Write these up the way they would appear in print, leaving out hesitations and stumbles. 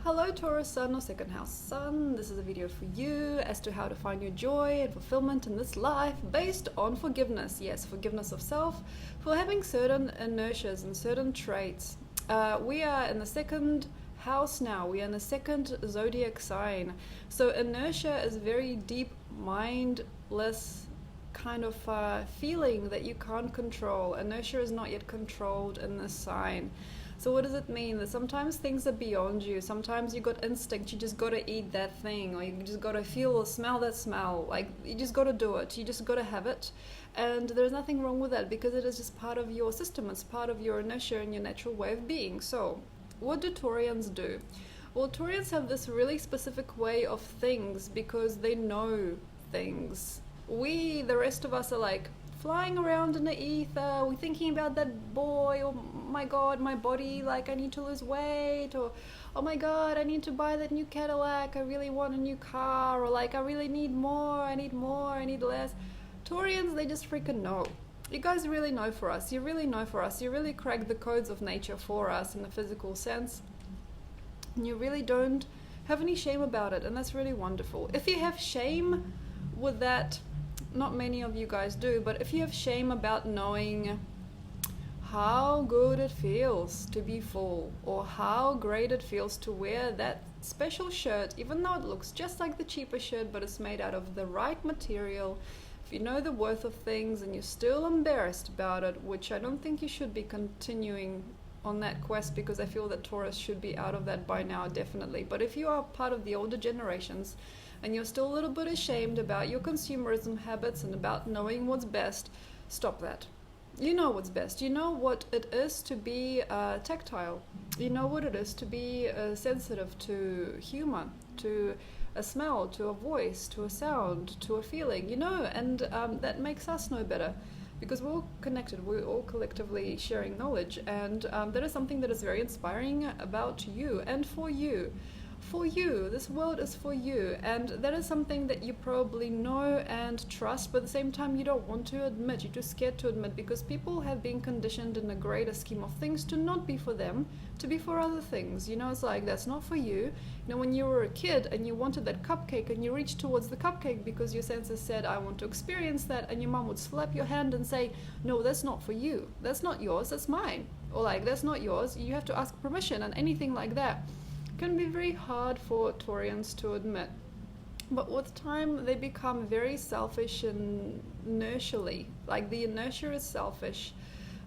Hello Taurus Sun or second house Sun, this is a video for you as to how to find your joy and fulfillment in this life based on forgiveness. Yes, forgiveness of self for having certain inertias and certain traits. We are in the second house now, we are in the second zodiac sign. So inertia is very deep, mindless kind of feeling that you can't control. Inertia is not yet controlled in this sign. So what does it mean? That sometimes things are beyond you. Sometimes you got instinct, you just gotta eat that thing, or you just gotta feel or smell that smell. Like, you just gotta do it, you just gotta have it. And there's nothing wrong with that because it is just part of your system, it's part of your inertia and your natural way of being. So what do Taurians do? Well, Taurians have this really specific way of things because they know things. We, the rest of us, are like flying around in the ether, we're thinking about that boy, or my god, my body, like I need to lose weight, or oh my god, I need to buy that new Cadillac, I really want a new car, or like I really need more, I need less. Taurians, they just freaking know. You guys really know for us, you really know for us, you really crack the codes of nature for us in the physical sense, and you really don't have any shame about it, and that's really wonderful. If you have shame with that, not many of you guys do, but if you have shame about knowing how good it feels to be full, or how great it feels to wear that special shirt, even though it looks just like the cheaper shirt, but it's made out of the right material, if you know the worth of things and you're still embarrassed about it, which I don't think you should be continuing on that quest, because I feel that Taurus should be out of that by now, definitely. But if you are part of the older generations, and you're still a little bit ashamed about your consumerism habits and about knowing what's best, stop that. You know what's best. You know what it is to be tactile. You know what it is to be sensitive to humor, to a smell, to a voice, to a sound, to a feeling. You know, and that makes us know better, because we're all connected. We're all collectively sharing knowledge, and that is something that is very inspiring about you and for you. For you, this world is for you, and that is something that you probably know and trust, but at the same time you don't want to admit, you're too scared to admit, because people have been conditioned in the greater scheme of things to not be for them, to be for other things. You know, it's like, that's not for you. You know, when you were a kid and you wanted that cupcake and you reached towards the cupcake because your senses said, I want to experience that, and your mom would slap your hand and say, no, that's not for you, that's not yours, that's mine, or like, that's not yours, you have to ask permission, and anything like that can be very hard for Taurians to admit. But with time they become very selfish and inertially, like the inertia is selfish,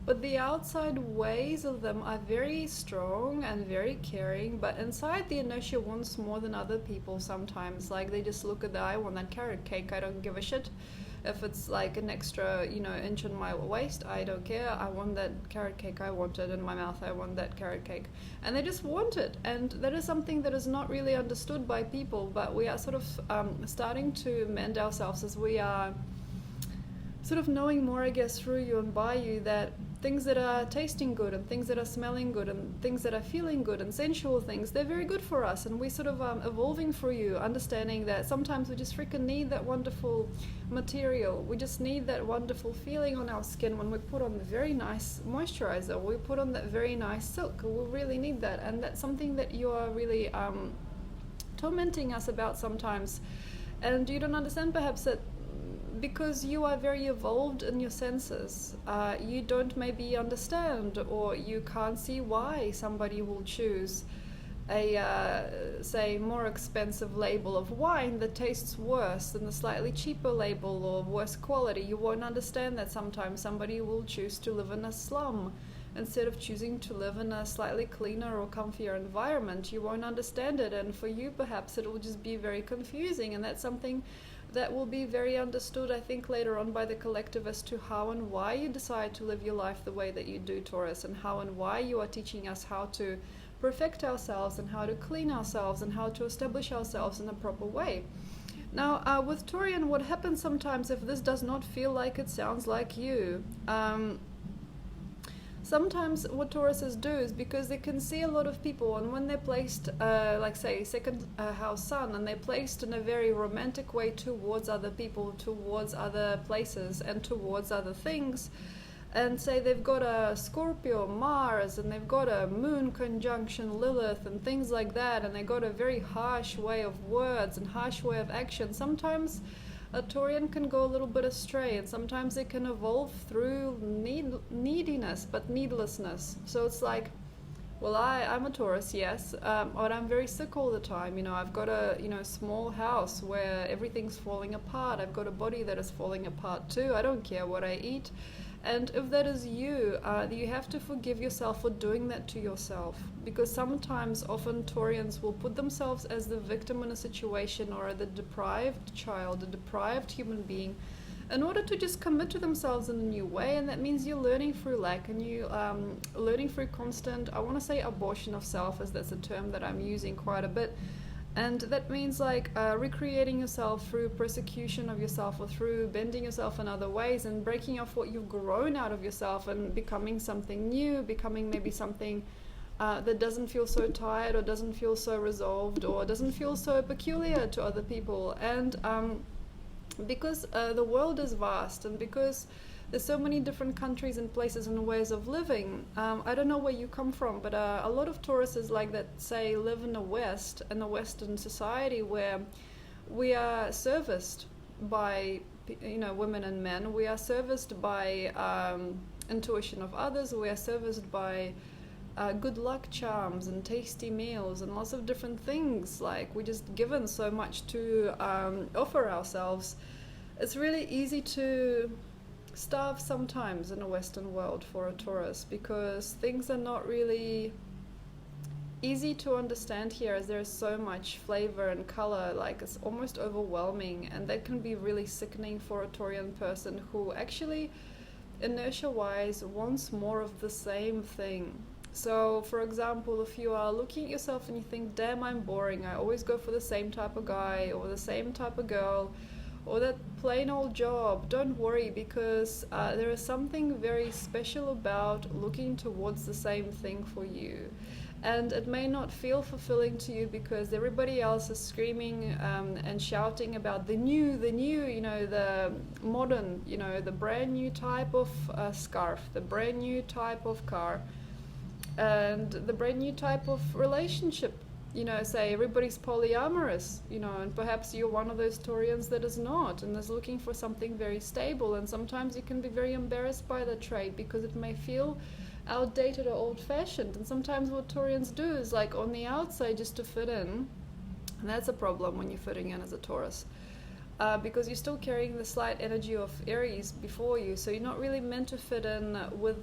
but the outside ways of them are very strong and very caring, but inside the inertia wants more than other people sometimes. Like, they just look at the, I want that carrot cake, I don't give a shit if it's like an extra, inch in my waist, I don't care, I want that carrot cake, I want it in my mouth, I want that carrot cake. And they just want it, and that is something that is not really understood by people, but we are sort of starting to mend ourselves as we are sort of knowing more, I guess, through you and by you, that things that are tasting good and things that are smelling good and things that are feeling good and sensual things, they're very good for us, and we're sort of evolving through you, understanding that sometimes we just freaking need that wonderful material, we just need that wonderful feeling on our skin when we put on the very nice moisturizer, we put on that very nice silk, we really need that, and that's something that you are really tormenting us about sometimes, and you don't understand perhaps that because you are very evolved in your senses, you don't maybe understand, or you can't see why somebody will choose a, say, more expensive label of wine that tastes worse than the slightly cheaper label or worse quality. You won't understand that sometimes somebody will choose to live in a slum instead of choosing to live in a slightly cleaner or comfier environment. You won't understand it, and for you perhaps it will just be very confusing, and that's something that will be very understood, I think, later on by the collective as to how and why you decide to live your life the way that you do, Taurus, and how and why you are teaching us how to perfect ourselves and how to clean ourselves and how to establish ourselves in a proper way. Now, with Taurian, what happens sometimes if this does not feel like it sounds like you, sometimes what Tauruses do is, because they can see a lot of people, and when they're placed, like say, second house Sun, and they're placed in a very romantic way towards other people, towards other places, and towards other things, and say they've got a Scorpio Mars and they've got a Moon conjunction Lilith and things like that, and they got a very harsh way of words and harsh way of action, sometimes a Taurian can go a little bit astray, and sometimes it can evolve through neediness, but needlessness. So it's like, well, I'm a Taurus, yes, but I'm very sick all the time. I've got a small house where everything's falling apart. I've got a body that is falling apart too. I don't care what I eat. And if that is you, you have to forgive yourself for doing that to yourself. Because often Taurians will put themselves as the victim in a situation, or the deprived child, the deprived human being, in order to just commit to themselves in a new way. And that means you're learning through lack, and you learning through constant, I want to say abortion of self, as that's a term that I'm using quite a bit. And that means recreating yourself through persecution of yourself, or through bending yourself in other ways and breaking off what you've grown out of yourself and becoming something new, becoming maybe something that doesn't feel so tired, or doesn't feel so resolved, or doesn't feel so peculiar to other people. And because the world is vast, and because there's so many different countries and places and ways of living. I don't know where you come from, but a lot of Tauruses like that, say, live in the West, in the Western society, where we are serviced by, women and men. We are serviced by intuition of others. We are serviced by good luck charms and tasty meals and lots of different things. Like, we're just given so much to offer ourselves. It's really easy to starve sometimes in a Western world for a Taurus, because things are not really easy to understand here, as there's so much flavor and color. Like, it's almost overwhelming, and that can be really sickening for a Taurian person who actually, inertia wise, wants more of the same thing. So for example, if you are looking at yourself and you think, damn, I'm boring, I always go for the same type of guy or the same type of girl, or that plain old job, don't worry, because there is something very special about looking towards the same thing for you. And it may not feel fulfilling to you because everybody else is screaming and shouting about the new, the modern, the brand new type of scarf, the brand new type of car, and the brand new type of relationship. Say everybody's polyamorous, and perhaps you're one of those Taurians that is not, and is looking for something very stable. And sometimes you can be very embarrassed by the trait because it may feel outdated or old-fashioned. And sometimes what Taurians do is, like, on the outside, just to fit in. And that's a problem when you're fitting in as a Taurus, because you're still carrying the slight energy of Aries before you, so you're not really meant to fit in with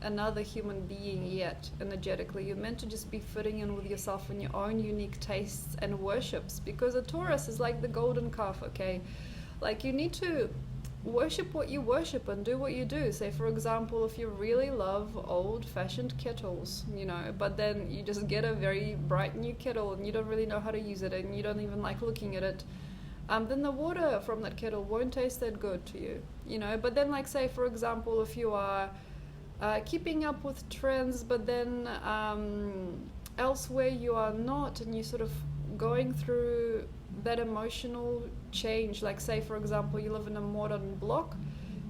another human being yet energetically. You're meant to just be fitting in with yourself and your own unique tastes and worships, because a Taurus is like the golden calf, okay? Like, you need to worship what you worship and do what you do. Say, for example, if you really love old-fashioned kettles, but then you just get a very bright new kettle and you don't really know how to use it and you don't even like looking at it, then the water from that kettle won't taste that good to you, But then, like, say, for example, if you are keeping up with trends, but then elsewhere you are not, and you're sort of going through that emotional change. Like, say, for example, you live in a modern block,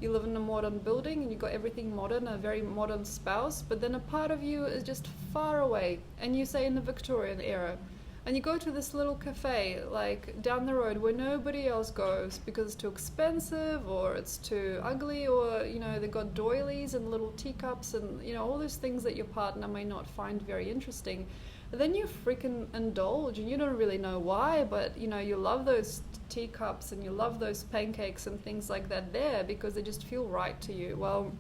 you live in a modern building, and you've got everything modern, a very modern spouse, but then a part of you is just far away, and you say in the Victorian era, and you go to this little cafe like down the road where nobody else goes because it's too expensive, or it's too ugly, or they've got doilies and little teacups and all those things that your partner may not find very interesting. And then you freaking indulge, and you don't really know why, but you love those teacups and you love those pancakes and things like that there because they just feel right to you. Well,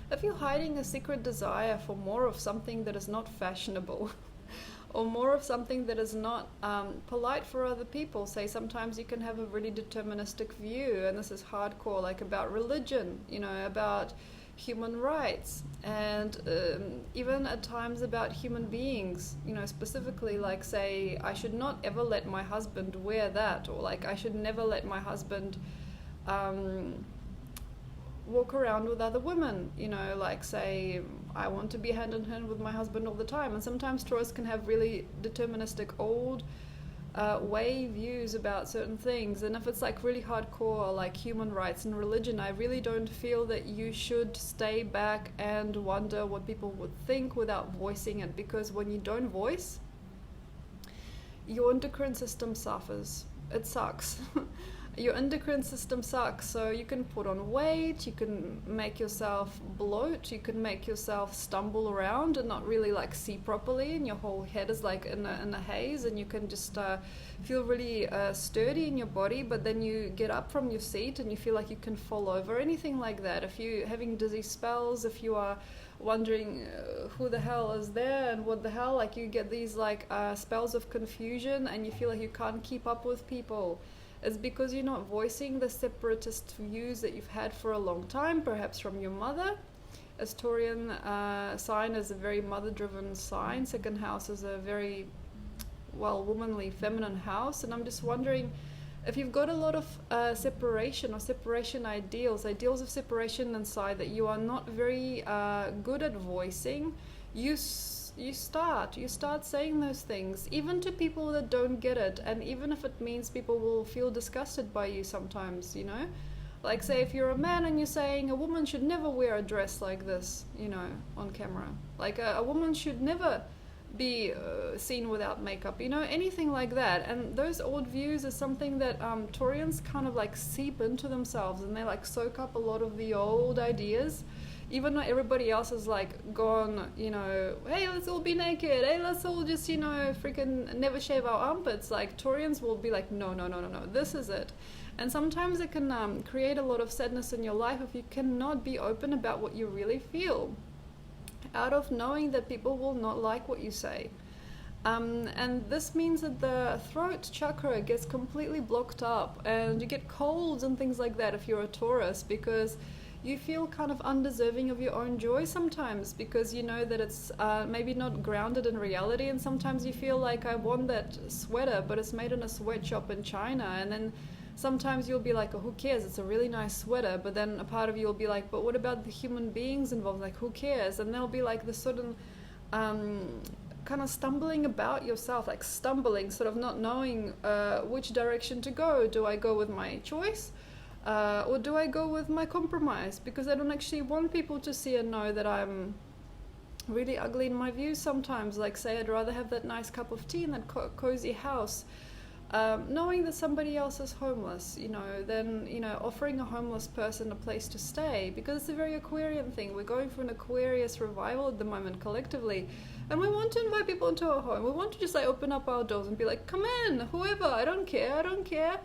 if you're hiding a secret desire for more of something that is not fashionable or more of something that is not polite for other people, say, sometimes you can have a really deterministic view, and this is hardcore, like about religion, about human rights, and even at times about human beings, specifically, like, say, I should not ever let my husband wear that, or like, I should never let my husband walk around with other women, like, say, I want to be hand in hand with my husband all the time. And sometimes Taurus can have really deterministic old weigh views about certain things. And if it's like really hardcore, like human rights and religion, I really don't feel that you should stay back and wonder what people would think without voicing it, because when you don't voice, your endocrine system suffers. It sucks. Your endocrine system sucks. So you can put on weight, you can make yourself bloat, you can make yourself stumble around and not really like see properly, and your whole head is like in a haze, and you can just feel really sturdy in your body, but then you get up from your seat and you feel like you can fall over, anything like that. If you're having dizzy spells, if you are wondering who the hell is there and what the hell, like you get these like spells of confusion and you feel like you can't keep up with people, it's because you're not voicing the separatist views that you've had for a long time, perhaps from your mother. As Taurian sign is a very mother-driven sign. Second house is a very, well, womanly, feminine house. And I'm just wondering if you've got a lot of separation or separation ideals of separation inside that you are not very good at voicing, you start saying those things, even to people that don't get it, and even if it means people will feel disgusted by you sometimes, you know? Like, say, if you're a man and you're saying a woman should never wear a dress like this, you know, on camera. Like, a woman should never be seen without makeup, you know, anything like that. And those old views is something that Taurians kind of like seep into themselves, and they like soak up a lot of the old ideas. Even though everybody else is like gone, you know, hey, let's all be naked, hey, let's all just, you know, freaking never shave our armpits, like Taurians will be like, no, this is it. And sometimes it can create a lot of sadness in your life if you cannot be open about what you really feel, out of knowing that people will not like what you say. And this means that the throat chakra gets completely blocked up, and you get colds and things like that if you're a Taurus, because you feel kind of undeserving of your own joy sometimes, because you know that it's maybe not grounded in reality. And sometimes you feel like, I want that sweater, but it's made in a sweatshop in China. And then sometimes you'll be like, oh, who cares? It's a really nice sweater. But then a part of you will be like, but what about the human beings involved? Like, who cares? And there'll be like this sort of kind of stumbling about yourself, like stumbling, sort of not knowing which direction to go. Do I go with my choice? Or do I go with my compromise? Because I don't actually want people to see and know that I'm really ugly in my views sometimes. Like, say, I'd rather have that nice cup of tea in that cozy house, knowing that somebody else is homeless, you know, than, you know, offering a homeless person a place to stay. Because it's a very Aquarian thing. We're going for an Aquarius revival at the moment collectively. And we want to invite people into our home. We want to just like open up our doors and be like, come in, whoever, I don't care. I don't care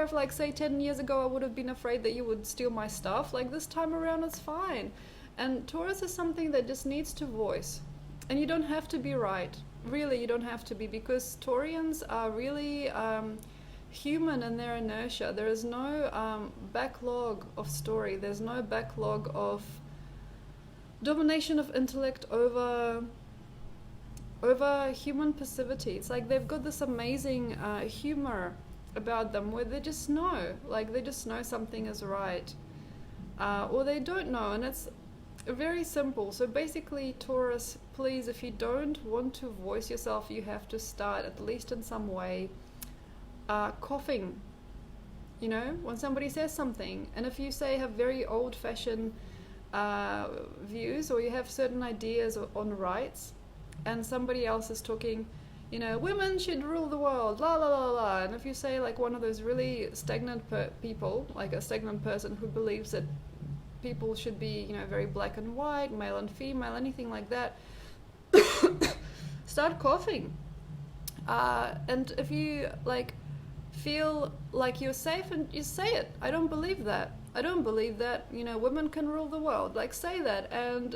if, like, say 10 years ago I would have been afraid that you would steal my stuff. Like, this time around it's fine. And Taurus is something that just needs to voice. And you don't have to be right. Really, you don't have to be, because Taurians are really human in their inertia. There is no backlog of story. There's no backlog of domination of intellect over human passivity. It's like they've got this amazing humor about them, where they just know, like they just know something is right, or they don't know, and it's very simple. So basically, Taurus, please, if you don't want to voice yourself, you have to start, at least in some way, coughing, you know, when somebody says something. And if you say have very old-fashioned views, or you have certain ideas on rights, and somebody else is talking, you know, women should rule the world, la la la la. And if you say like one of those really stagnant people, like a stagnant person who believes that people should be, you know, very black and white, male and female, anything like that, start coughing. And if you like feel like you're safe, and you say it, I don't believe that. I don't believe that, you know, women can rule the world. Like, say that. And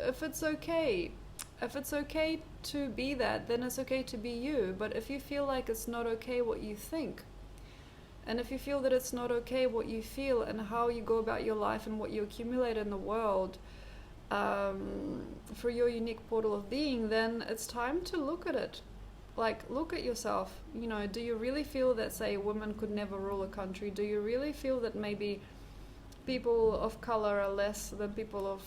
if it's okay to be that, then it's okay to be you. But if you feel like it's not okay what you think, and if you feel that it's not okay what you feel and how you go about your life and what you accumulate in the world for your unique portal of being, then it's time to look at it. Like, look at yourself. You know, do you really feel that, say, women could never rule a country? Do you really feel that maybe people of color are less than people of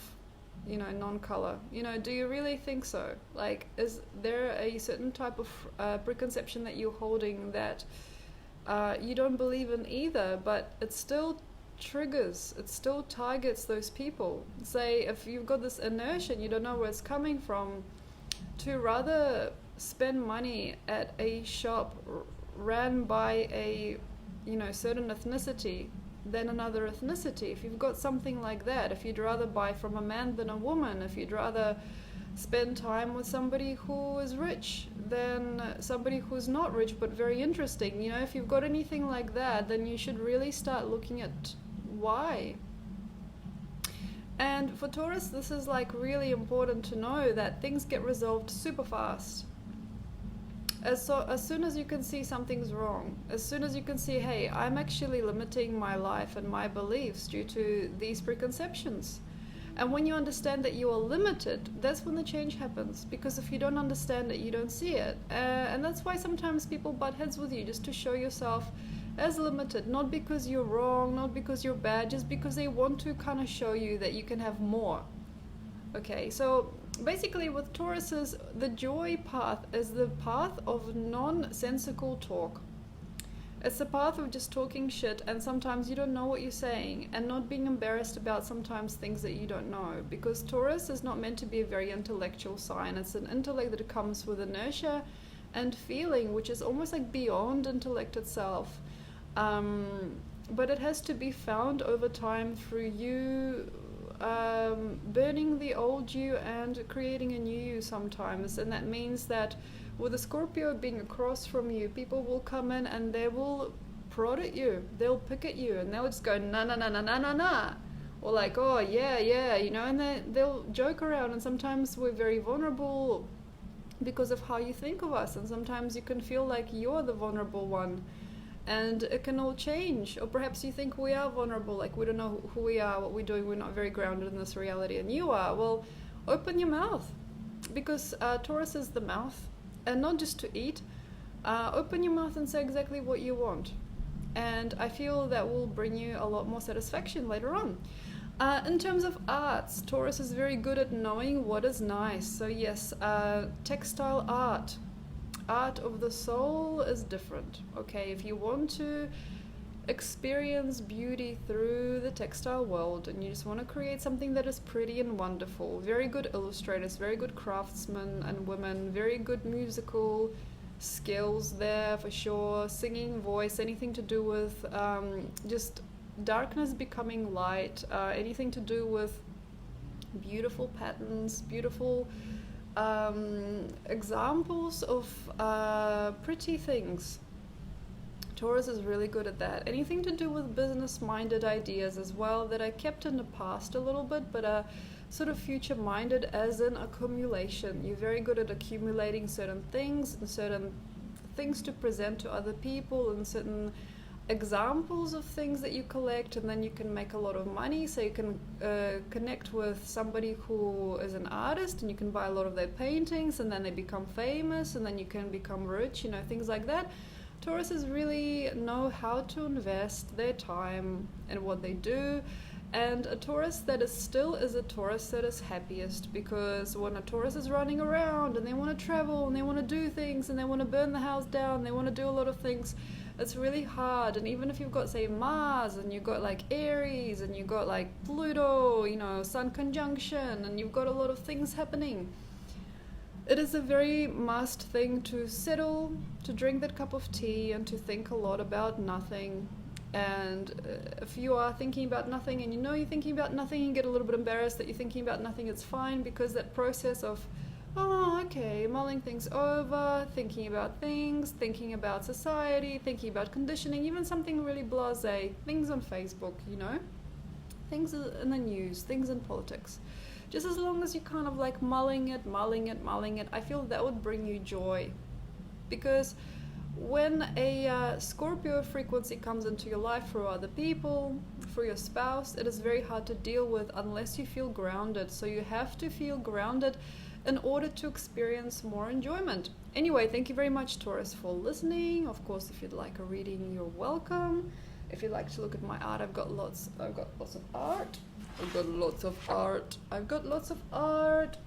non-color. Do you really think so? Like, is there a certain type of preconception that you're holding that you don't believe in either, but it still triggers, it still targets those people? Say, if you've got this inertia and you don't know where it's coming from, to rather spend money at a shop ran by a certain ethnicity than another ethnicity. If you've got something like that, if you'd rather buy from a man than a woman, if you'd rather spend time with somebody who is rich than somebody who's not rich but very interesting, if you've got anything like that, then you should really start looking at why. And for Taurus, this is like really important to know that things get resolved super fast. As soon as you can see something's wrong, as soon as you can see, hey, I'm actually limiting my life and my beliefs due to these preconceptions. And when you understand that you are limited, that's when the change happens. Because if you don't understand it, you don't see it. And that's why sometimes people butt heads with you, just to show yourself as limited. Not because you're wrong, not because you're bad, just because they want to kind of show you that you can have more. Okay, so basically with Tauruses, the joy path is the path of nonsensical talk. It's the path of just talking shit, and sometimes you don't know what you're saying, and not being embarrassed about sometimes things that you don't know, because Taurus is not meant to be a very intellectual sign. It's an intellect that comes with inertia and feeling, which is almost like beyond intellect itself. But it has to be found over time through you burning the old you and creating a new you sometimes. And that means that with a Scorpio being across from you, people will come in and they will prod at you, they'll pick at you, and they'll just go na na na na na na na, or like, oh yeah, and they'll joke around. And sometimes we're very vulnerable because of how you think of us, and sometimes you can feel like you're the vulnerable one. And it can all change. Or perhaps you think we are vulnerable, like we don't know who we are, what we're doing, we're not very grounded in this reality, and you are. Well, open your mouth, because Taurus is the mouth, and not just to eat. Open your mouth and say exactly what you want. And I feel that will bring you a lot more satisfaction later on. In terms of arts, Taurus is very good at knowing what is nice. So yes, textile art. Art of the soul is different. Okay, if you want to experience beauty through the textile world and you just want to create something that is pretty and wonderful, very good illustrators, very good craftsmen and women, very good musical skills there for sure, singing, voice, anything to do with just darkness becoming light, anything to do with beautiful patterns, beautiful examples of pretty things. Taurus is really good at that. Anything to do with business-minded ideas as well that I kept in the past a little bit, but are sort of future-minded as an accumulation. You're very good at accumulating certain things and certain things to present to other people and certain examples of things that you collect, and then you can make a lot of money. So you can connect with somebody who is an artist and you can buy a lot of their paintings, and then they become famous, and then you can become rich, things like that. Tauruses really know how to invest their time in what they do. And a Taurus that is still is a Taurus that is happiest, because when a Taurus is running around and they want to travel and they want to do things and they want to burn the house down, they want to do a lot of things, it's really hard. And even if you've got, say, Mars, and you've got like Aries, and you've got like Pluto, Sun conjunction, and you've got a lot of things happening, it is a very must thing to settle, to drink that cup of tea, and to think a lot about nothing. And if you are thinking about nothing and you're thinking about nothing, you get a little bit embarrassed that you're thinking about nothing, it's fine, because that process of mulling things over, thinking about things, thinking about society, thinking about conditioning, even something really blasé, things on Facebook, things in the news, things in politics. Just as long as you kind of like mulling it, I feel that would bring you joy. Because when a Scorpio frequency comes into your life through other people, through your spouse, it is very hard to deal with unless you feel grounded. So you have to feel grounded in order to experience more enjoyment. Anyway, thank you very much, Taurus, for listening. Of course, if you'd like a reading, you're welcome. If you'd like to look at my art, I've got lots of art. I've got lots of art.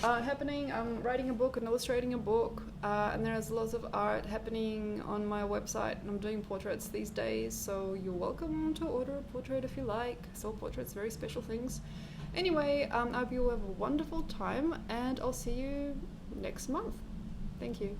Happening. I'm writing a book and illustrating a book, and there's lots of art happening on my website, and I'm doing portraits these days, so you're welcome to order a portrait if you like. I sell portraits, very special things. Anyway, I hope you have a wonderful time, and I'll see you next month. Thank you.